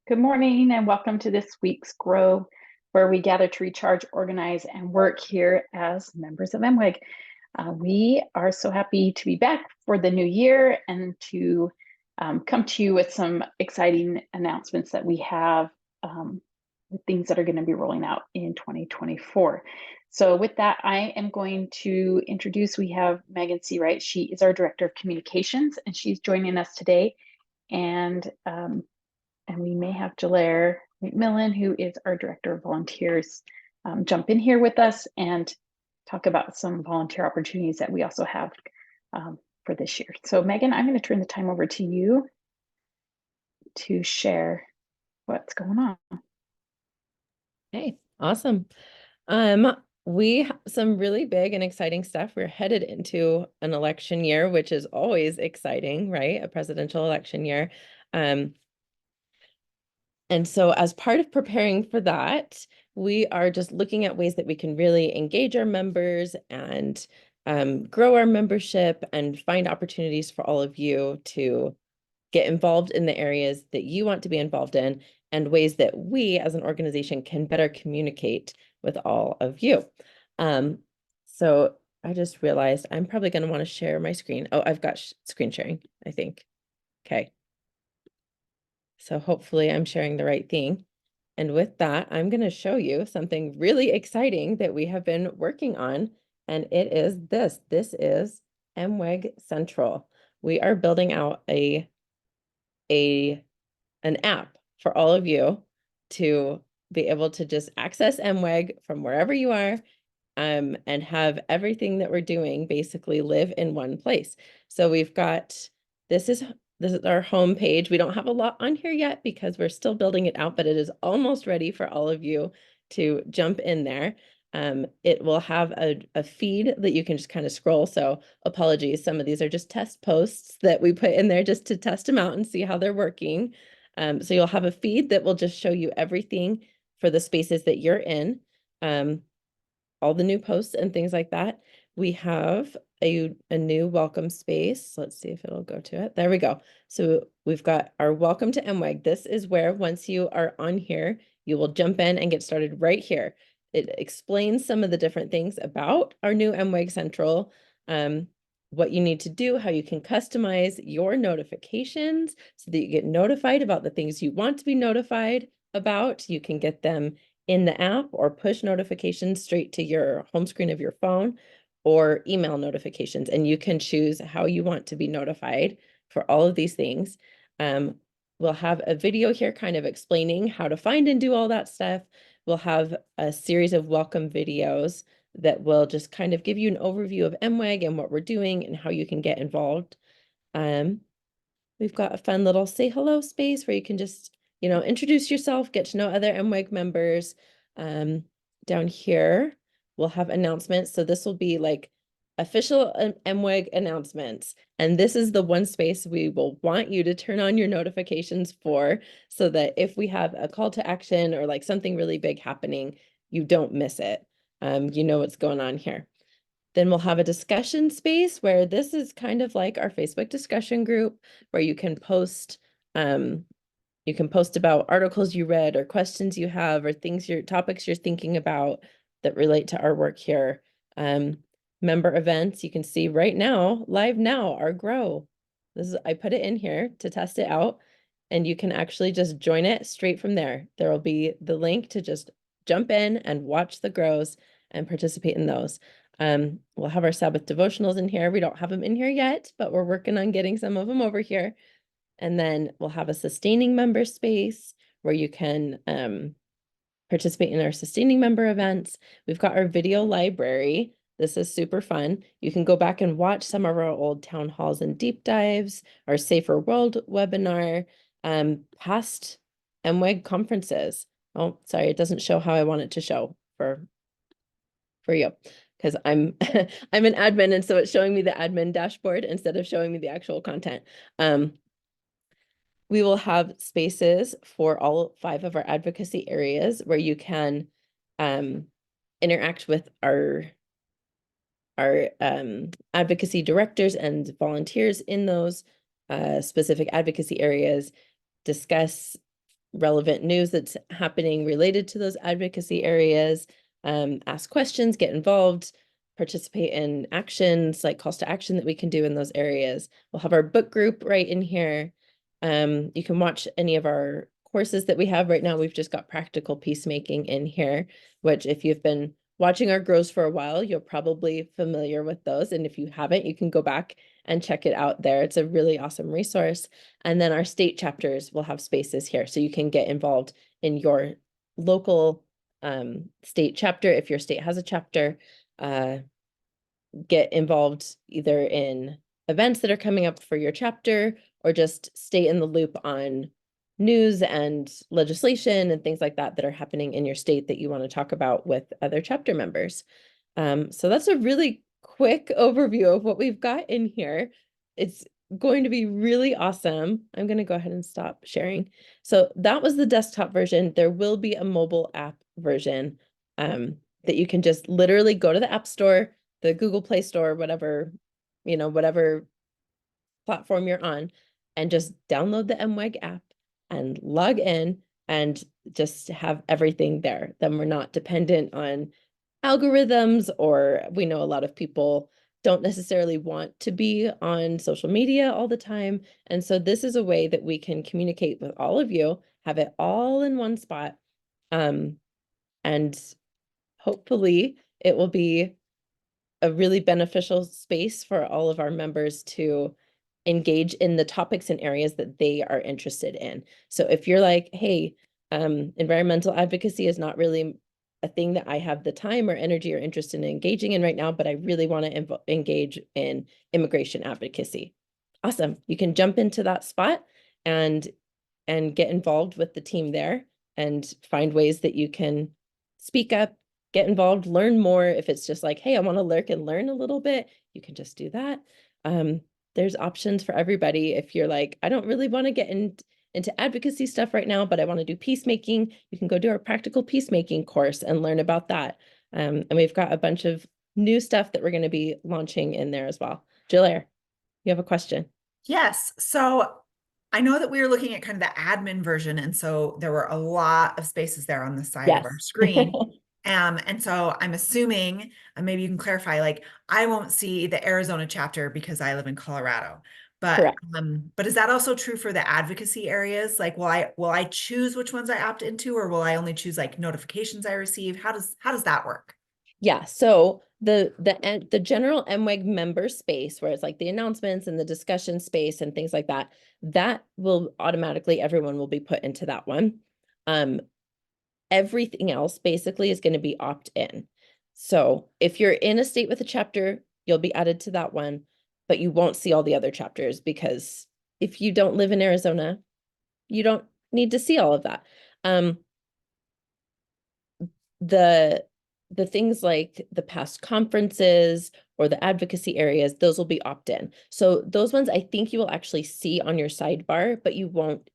Good morning and welcome to this week's Grow, where we gather to recharge, organize, and work here as members of MWEG. We are so happy to be back for the new year and to come to you with some exciting announcements that we have, with things that are going to be rolling out in 2024. So with that, I am going to introduce, we have Megan Seawright. She is our Director of Communications and she's joining us today. And we may have Jalaire McMillan, who is our Director of Volunteers, jump in here with us and talk about some volunteer opportunities that we also have for this year. So Megan, I'm going to turn the time over to you to share what's going on. Hey, awesome. We have some really big and exciting stuff. We're headed into an election year, which is always exciting, right? A presidential election year. And so as part of preparing for that, we are just looking at ways that we can really engage our members and grow our membership and find opportunities for all of you to get involved in the areas that you want to be involved in and ways that we as an organization can better communicate with all of you. So I just realized I'm probably going to want to share my screen. Oh, I've got screen sharing, I think. Okay. So hopefully I'm sharing the right thing. And with that, I'm going to show you something really exciting that we have been working on. And it is this. This is MWEG Central. We are building out an app for all of you to be able to just access MWEG from wherever you are, and have everything that we're doing basically live in one place. So we've got, this is our home page. We don't have a lot on here yet because we're still building it out, but it is almost ready for all of you to jump in there. It will have a feed that you can just kind of scroll. So apologies, some of these are just test posts that we put in there just to test them out and see how they're working. So you'll have a feed that will just show you everything for the spaces that you're in. All the new posts and things like that. We have a new welcome space. Let's see if it'll go to it. There we go. So we've got our welcome to MWEG. This is where once you are on here, you will jump in and get started right here. It explains some of the different things about our new MWEG Central, what you need to do, how you can customize your notifications so that you get notified about the things you want to be notified about. You can get them in the app or push notifications straight to your home screen of your phone or email notifications. And you can choose how you want to be notified for all of these things. We'll have a video here kind of explaining how to find and do all that stuff. We'll have a series of welcome videos that will just kind of give you an overview of MWEG and what we're doing and how you can get involved. We've got a fun little say hello space where you can just, introduce yourself, get to know other MWEG members. Down here, we'll have announcements. So this will be like official MWEG announcements. And this is the one space we will want you to turn on your notifications for, so that if we have a call to action or like something really big happening, you don't miss it. You know what's going on here. Then we'll have a discussion space where this is kind of like our Facebook discussion group where you can post about articles you read or questions you have or topics you're thinking about that relate to our work here. Member events, you can see right now, live now, our Grow. I put it in here to test it out, and you can actually just join it straight from there. There will be the link to just jump in and watch the Grows and participate in those. We'll have our Sabbath devotionals in here. We don't have them in here yet, but we're working on getting some of them over here. And then we'll have a sustaining member space where you can participate in our sustaining member events. We've got our video library. This is super fun. You can go back and watch some of our old town halls and deep dives, our Safer World webinar, past MWEG conferences. Oh, sorry, it doesn't show how I want it to show for you, because I'm I'm an admin, and so it's showing me the admin dashboard instead of showing me the actual content. We will have spaces for all 5 of our advocacy areas where you can interact with our advocacy directors and volunteers in those specific advocacy areas, discuss relevant news that's happening related to those advocacy areas, ask questions, get involved, participate in actions, like calls to action that we can do in those areas. We'll have our book group right in here. You can watch any of our courses that we have right now. We've just got practical peacemaking in here, which if you've been watching our grows for a while, you're probably familiar with those. And if you haven't, you can go back and check it out there. It's a really awesome resource. And then our state chapters will have spaces here. So you can get involved in your local state chapter if your state has a chapter. Get involved either in events that are coming up for your chapter or just stay in the loop on news and legislation and things like that that are happening in your state that you want to talk about with other chapter members. So that's a really quick overview of what we've got in here. It's going to be really awesome. I'm going to go ahead and stop sharing. So that was the desktop version. There will be a mobile app version that you can just literally go to the App Store, the Google Play Store, whatever, whatever platform you're on, and just download the MWEG app and log in and just have everything there. Then we're not dependent on algorithms, or we know a lot of people don't necessarily want to be on social media all the time. And so this is a way that we can communicate with all of you, have it all in one spot. And hopefully it will be a really beneficial space for all of our members to engage in the topics and areas that they are interested in. So if you're like, hey, environmental advocacy is not really a thing that I have the time or energy or interest in engaging in right now, but I really want to engage in immigration advocacy. Awesome. You can jump into that spot and get involved with the team there and find ways that you can speak up, get involved, learn more. If it's just like, hey, I want to lurk and learn a little bit, you can just do that. There's options for everybody. If you're like, I don't really want to get into advocacy stuff right now, but I want to do peacemaking, you can go do our practical peacemaking course and learn about that. And we've got a bunch of new stuff that we're going to be launching in there as well. Jill, you have a question? Yes. So I know that we were looking at kind of the admin version. And so there were a lot of spaces there on the side of Yes. our screen. And so I'm assuming, and maybe you can clarify, like I won't see the Arizona chapter because I live in Colorado. Correct. But is that also true for the advocacy areas? Like, will I choose which ones I opt into, or will I only choose like notifications I receive? How does that work? Yeah, so the general MWEG member space where it's like the announcements and the discussion space and things like that, that will automatically, everyone will be put into that one. Everything else basically is going to be opt-in. So if you're in a state with a chapter, you'll be added to that one, but you won't see all the other chapters because if you don't live in Arizona, you don't need to see all of that. The things like the past conferences or the advocacy areas, those will be opt-in. So those ones I think you will actually see on your sidebar, but you won't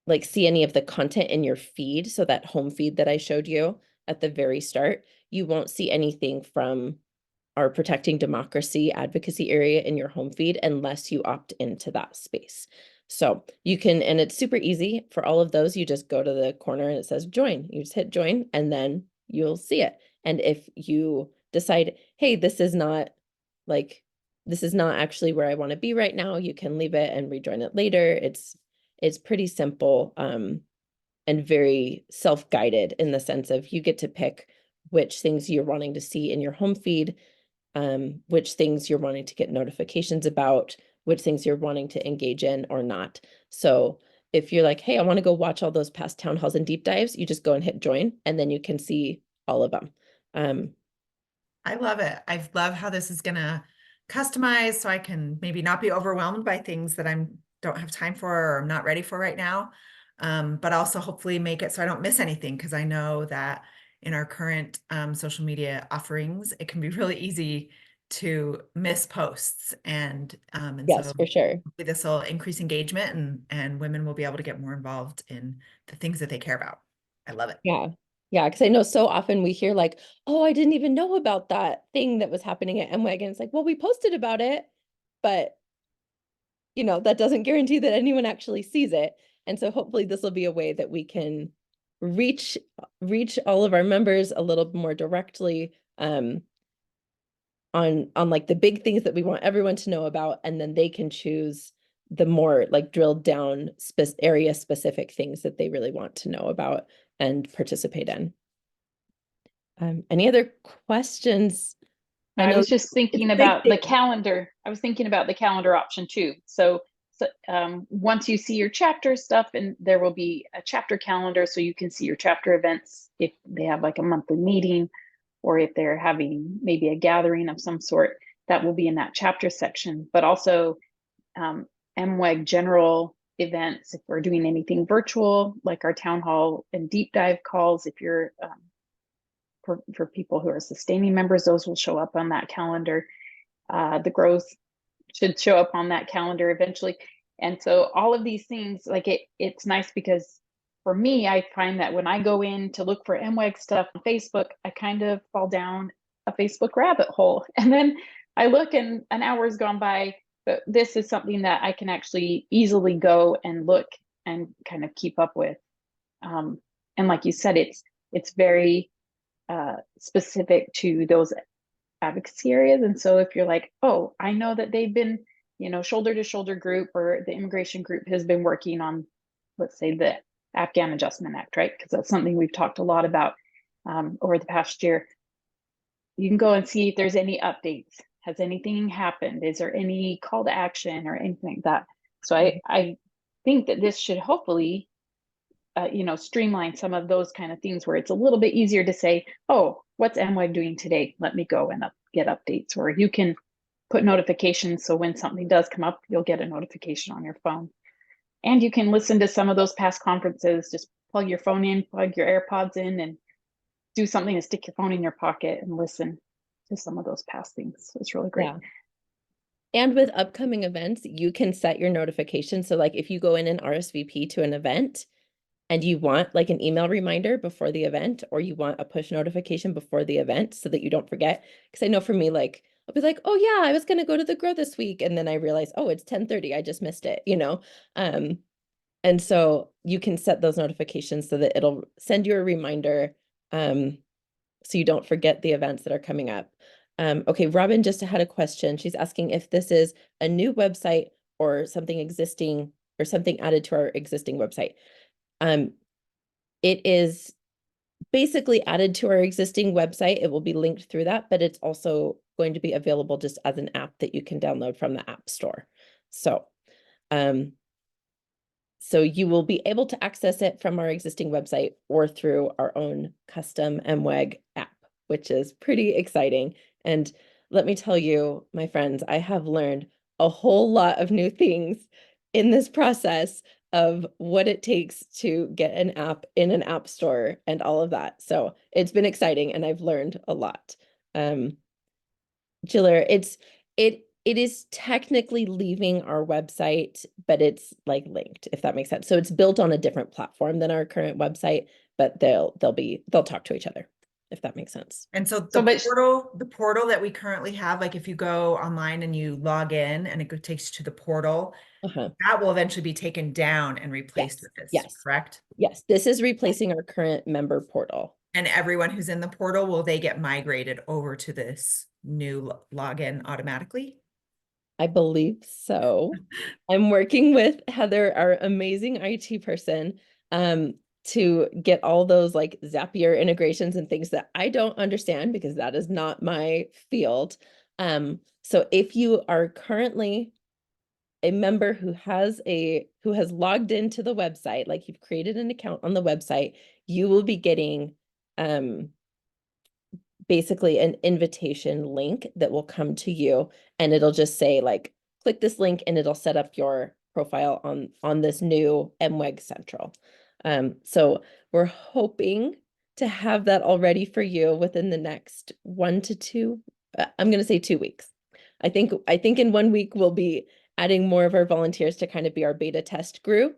like see any of the content in your feed. So that home feed that I showed you at the very start, you won't see anything from our protecting democracy advocacy area in your home feed unless you opt into that space. So you can, and it's super easy for all of those. You just go to the corner and it says join. You just hit join and then you'll see it. And if you decide, hey, this is not actually where I want to be right now, you can leave it and rejoin it later. It's pretty simple and very self-guided in the sense of you get to pick which things you're wanting to see in your home feed, which things you're wanting to get notifications about, which things you're wanting to engage in or not. So if you're like, hey, I want to go watch all those past town halls and deep dives, you just go and hit join and then you can see all of them. I love it. I love how this is going to customize so I can maybe not be overwhelmed by things that I don't have time for or I'm not ready for right now. But also hopefully make it so I don't miss anything because I know that in our current social media offerings, it can be really easy to miss posts. And Yes, so for sure. this will increase engagement and women will be able to get more involved in the things that they care about. I love it. Yeah. Yeah, because I know so often we hear like, oh, I didn't even know about that thing that was happening at MWAG. And it's like, well, we posted about it, but you know, that doesn't guarantee that anyone actually sees it. And so hopefully this will be a way that we can reach all of our members a little more directly, on like the big things that we want everyone to know about, and then they can choose the more like drilled down area specific things that they really want to know about and participate in. Any other questions? I I know was just it's thinking a big about the thing. calendar. I was thinking about the calendar option too. So once you see your chapter stuff, and there will be a chapter calendar, so you can see your chapter events if they have like a monthly meeting, or if they're having maybe a gathering of some sort, that will be in that chapter section. But also MWEG general events, if we're doing anything virtual, like our town hall and deep dive calls, if you're for people who are sustaining members, those will show up on that calendar. The growth should show up on that calendar eventually. And so all of these things, like it's nice because for me, I find that when I go in to look for MWEG stuff on Facebook, I kind of fall down a Facebook rabbit hole. And then I look and an hour's gone by, but this is something that I can actually easily go and look and kind of keep up with. And like you said, it's very specific to those advocacy areas. And so if you're like, oh, I know that they've been, shoulder to shoulder group or the immigration group has been working on, let's say, the Afghan Adjustment Act, right? Because that's something we've talked a lot about over the past year. You can go and see if there's any updates. Has anything happened? Is there any call to action or anything like that? So I think that this should hopefully streamline some of those kind of things where it's a little bit easier to say, oh, what's MWEG doing today? Let me go and get updates. Or you can put notifications, so when something does come up, you'll get a notification on your phone. And you can listen to some of those past conferences. Just plug your phone in, plug your AirPods in, and do something to stick your phone in your pocket and listen to some of those past things. So it's really great. Yeah. And with upcoming events, you can set your notifications. So like if you go in and RSVP to an event and you want like an email reminder before the event, or you want a push notification before the event so that you don't forget. Because I know for me, like I'll be like, oh yeah, I was gonna go to the grow this week. And then I realize, oh, it's 10:30. I just missed it, you know? And so you can set those notifications so that it'll send you a reminder, so you don't forget the events that are coming up. Okay, Robin just had a question. She's asking if this is a new website or something existing or something added to our existing website. It is basically added to our existing website. It will be linked through that, but it's also going to be available just as an app that you can download from the App Store. So, so you will be able to access it from our existing website or through our own custom MWEG app, which is pretty exciting. And let me tell you, my friends, I have learned a whole lot of new things in this process of what it takes to get an app in an app store and all of that. So it's been exciting and I've learned a lot. Jiller, it is technically leaving our website, but it's like linked, if that makes sense. So it's built on a different platform than our current website, but they'll talk to each other, if that makes sense. And so the portal that we currently have, like if you go online and you log in and it takes you to the portal, that will eventually be taken down and replaced with this, correct? Yes, this is replacing our current member portal. And everyone who's in the portal, will they get migrated over to this new login automatically? I believe so. I'm working with Heather, our amazing IT person, to get all those like Zapier integrations and things that I don't understand because that is not my field. So if you are currently a member who has logged into the website, like you've created an account on the website, you will be getting basically an invitation link that will come to you, and it'll just say like, click this link and it'll set up your profile on this new MWEG Central. So we're hoping to have that all ready for you within the next 1 to 2, I'm going to say 2 weeks. I think in 1 week we'll be adding more of our volunteers to kind of be our beta test group,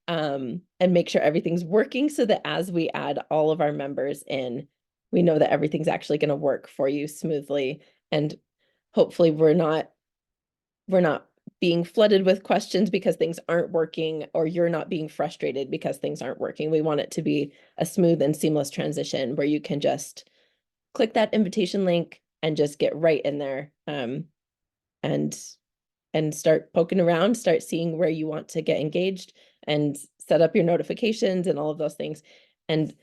and make sure everything's working so that as we add all of our members in, we know that everything's actually going to work for you smoothly, and hopefully we're not being flooded with questions because things aren't working, or you're not being frustrated because things aren't working. We want it to be a smooth and seamless transition where you can just click that invitation link and just get right in there, and start poking around, start seeing where you want to get engaged, and set up your notifications and all of those things. And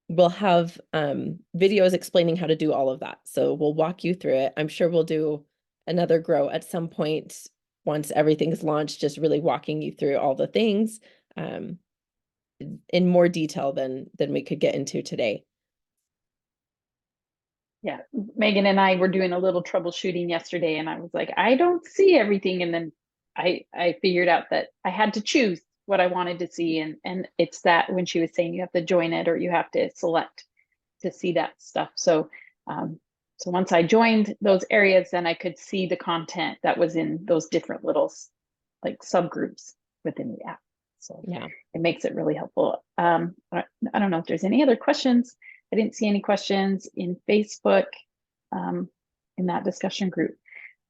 we'll have videos explaining how to do all of that. So we'll walk you through it. I'm sure we'll do another grow at some point once everything's launched, just really walking you through all the things in more detail than we could get into today. Yeah, Megan and I were doing a little troubleshooting yesterday, and I was like, I don't see everything. And then I figured out that I had to choose what I wanted to see. And it's that when she was saying you have to join it or you have to select to see that stuff. So so once I joined those areas, then I could see the content that was in those different little like subgroups within the app. So Yeah, it makes it really helpful. I don't know if there's any other questions. I didn't see any questions in Facebook in that discussion group.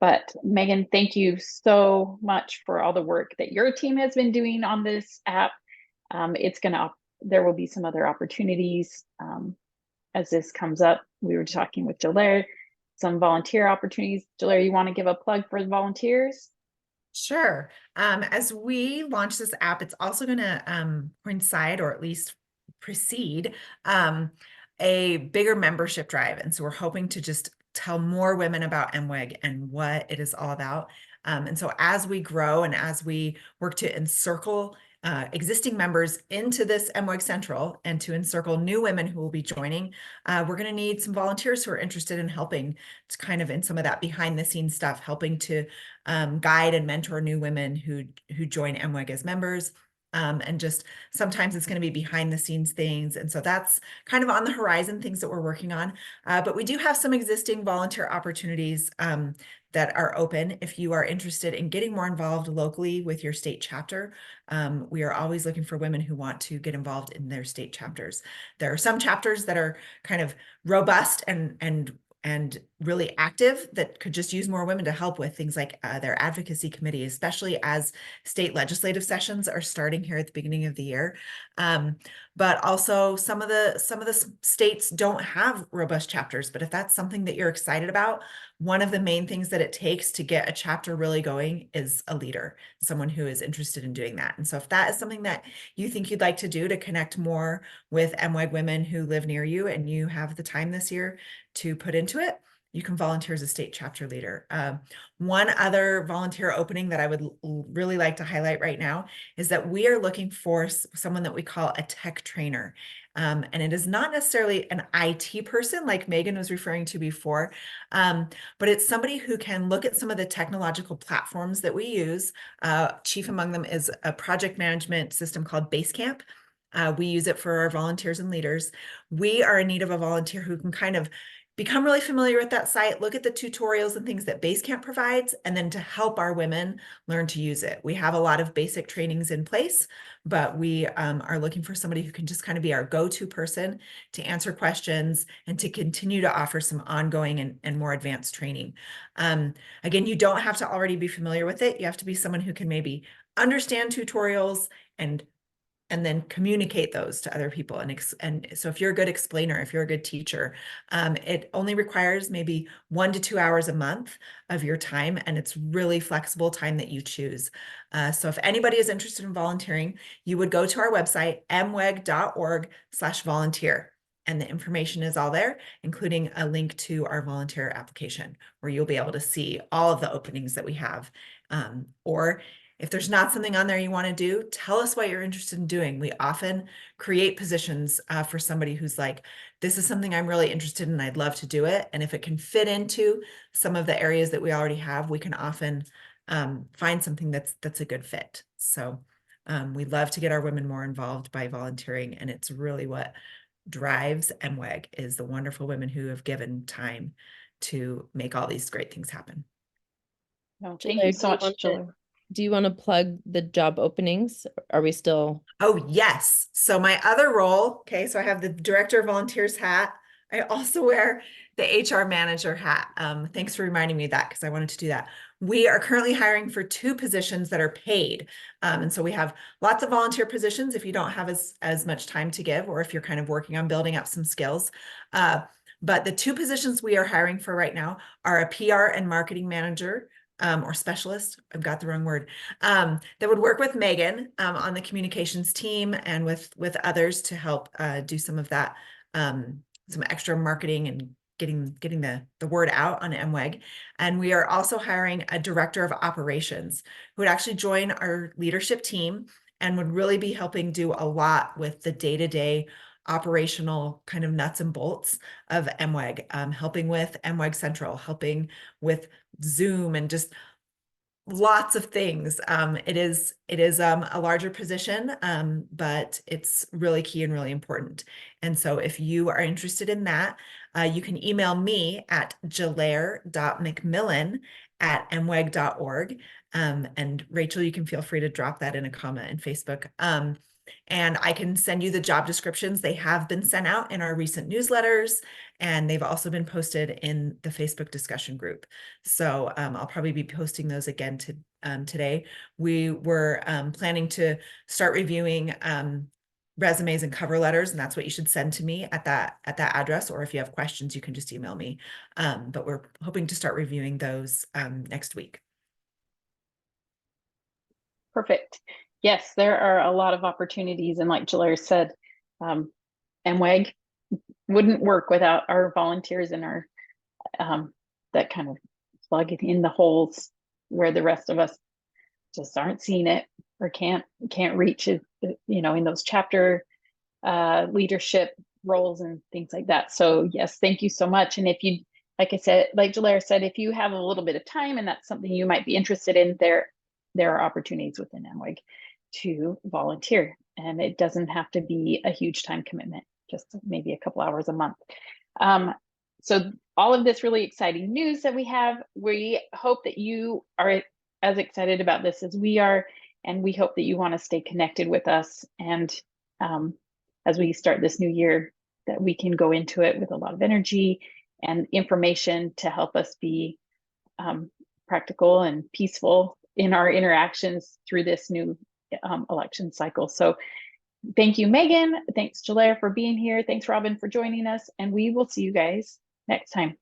But Megan, thank you so much for all the work that your team has been doing on this app. There will be some other opportunities as this comes up. We were talking with Jalaire, some volunteer opportunities. Jalaire, you want to give a plug for the volunteers? Sure. As we launch this app, it's also going to coincide, or at least precede, a bigger membership drive. And so we're hoping to just tell more women about MWEG and what it is all about. And so as we grow and as we work to encircle existing members into this MWEG Central and to encircle new women who will be joining, we're going to need some volunteers who are interested in helping to kind of in some of that behind the scenes stuff, helping to guide and mentor new women who join MWEG as members. And just sometimes it's going to be behind the scenes things. And so that's kind of on the horizon, things that we're working on. But we do have some existing volunteer opportunities that are open. If you are interested in getting more involved locally with your state chapter, we are always looking for women who want to get involved in their state chapters. There are some chapters that are kind of robust and really active that could just use more women to help with things like their advocacy committee, especially as state legislative sessions are starting here at the beginning of the year. But also some of the states don't have robust chapters, but if that's something that you're excited about, one of the main things that it takes to get a chapter really going is a leader, someone who is interested in doing that. And so if that is something that you think you'd like to do to connect more with MWEG women who live near you and you have the time this year to put into it, you can volunteer as a state chapter leader. One other volunteer opening that I would really like to highlight right now is that we are looking for someone that we call a tech trainer. And it is not necessarily an IT person like Megan was referring to before, but it's somebody who can look at some of the technological platforms that we use. Chief among them is a project management system called Basecamp. We use it for our volunteers and leaders. We are in need of a volunteer who can kind of become really familiar with that site, look at the tutorials and things that Basecamp provides, and then to help our women learn to use it. We have a lot of basic trainings in place, but we are looking for somebody who can just kind of be our go-to person to answer questions and to continue to offer some ongoing and more advanced training. Again, you don't have to already be familiar with it. You have to be someone who can maybe understand tutorials and then communicate those to other people. And so if you're a good explainer, if you're a good teacher, it only requires maybe 1 to 2 hours a month of your time, and it's really flexible time that you choose. So if anybody is interested in volunteering, you would go to our website, mweg.org/volunteer. And the information is all there, including a link to our volunteer application, where you'll be able to see all of the openings that we have. Or if there's not something on there you want to do, tell us what you're interested in doing. We often create positions for somebody who's like, this is something I'm really interested in, I'd love to do it. And if it can fit into some of the areas that we already have, we can often find something that's a good fit. So we love to get our women more involved by volunteering. And it's really what drives MWEG, is the wonderful women who have given time to make all these great things happen. No, thank you so much, Jalaire. Do you want to plug the job openings? Are we still? Oh, yes. So my other role, okay, so I have the director of volunteers hat. I also wear the HR manager hat. Thanks for reminding me of that, because I wanted to do that. We are currently hiring for 2 positions that are paid. And so we have lots of volunteer positions if you don't have as much time to give, or if you're kind of working on building up some skills. But the 2 positions we are hiring for right now are a PR and marketing manager, or specialist, I've got the wrong word, that would work with Megan on the communications team and with others to help do some of that, some extra marketing and getting the word out on MWEG. And we are also hiring a director of operations who would actually join our leadership team and would really be helping do a lot with the day-to-day operational kind of nuts and bolts of MWEG, helping with MWEG Central, helping with Zoom, and just lots of things. It is a larger position, but it's really key and really important. And so if you are interested in that, you can email me at jalaire.mcmillan@mweg.org. And Rachel, you can feel free to drop that in a comment in Facebook. And I can send you the job descriptions. They have been sent out in our recent newsletters, and they've also been posted in the Facebook discussion group. So I'll probably be posting those again today. We were planning to start reviewing resumes and cover letters, and that's what you should send to me at that address. Or if you have questions, you can just email me. But we're hoping to start reviewing those next week. Perfect. Yes, there are a lot of opportunities. And like Jalaire said, MWEG wouldn't work without our volunteers and our that kind of plug it in the holes where the rest of us just aren't seeing it or can't reach it, you know, in those chapter leadership roles and things like that. So yes, thank you so much. And if you, like I said, like Jalaire said, if you have a little bit of time and that's something you might be interested in, there are opportunities within MWEG to volunteer, and it doesn't have to be a huge time commitment, just maybe a couple hours a month. So all of this really exciting news that we have, we hope that you are as excited about this as we are, and we hope that you want to stay connected with us. And as we start this new year, that we can go into it with a lot of energy and information to help us be practical and peaceful in our interactions through this new election cycle. So thank you, Megan. Thanks, Jalaire, for being here. Thanks, Robin, for joining us. And we will see you guys next time.